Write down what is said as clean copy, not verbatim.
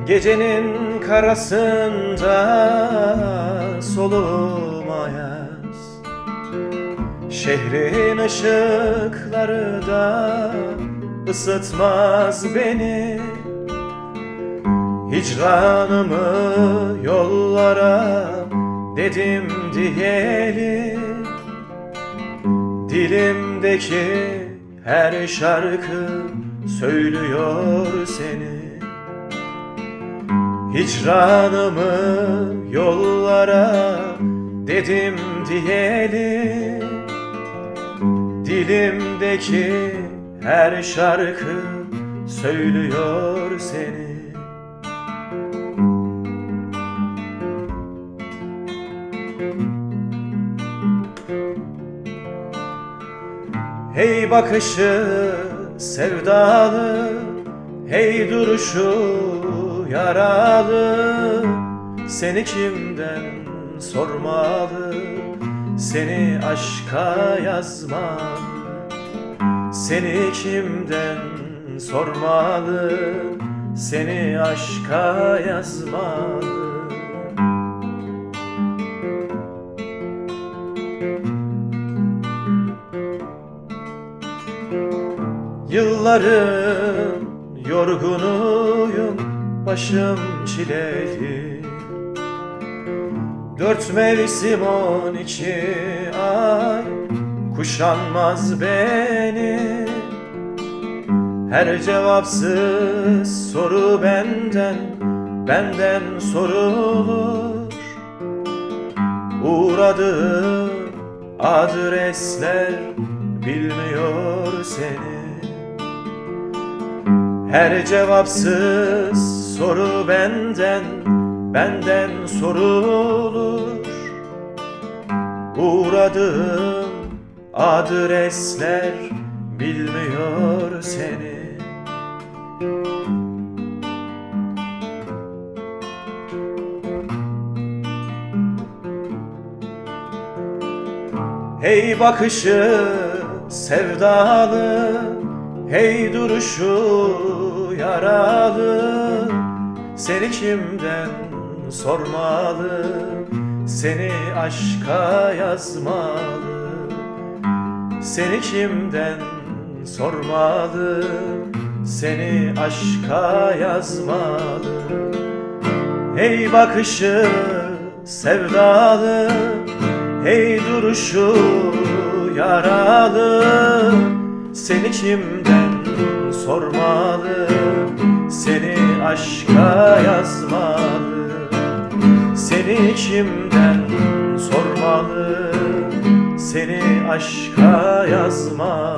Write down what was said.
Gecenin karasında solumaya şehrin ışıkları da ısıtmaz beni. Hicranımı yollara dedim diyeli. Dilimdeki her şarkı söylüyor seni. Hicranımı yollara dedim diyeli. Dilimdeki her şarkı söylüyor seni. Hey bakışı sevdalı, hey duruşu yaralı. Seni kimden sormalı, seni aşka yazmalı. Seni kimden sormalı, seni aşka yazmalı. Yılların yorgunuyum, başım çileli. 4 mevsim 12 ay kuşanmaz beni. Her cevapsız soru benden sorulur. Uğradığım adresler bilmiyor seni. Her cevapsız soru benden sorulur. Uğradığım adresler bilmiyor seni. Hey bakışı sevdalı, hey duruşu yaralı. Seni kimden sormalı, seni aşka yazmalı. Seni kimden sormalı, seni aşka yazmalı. Hey bakışı sevdalı, hey duruşu yaralı. Seni kimden sormalı, seni aşka yazmalı. Seni kimden sormalı, seni aşka yazmalı.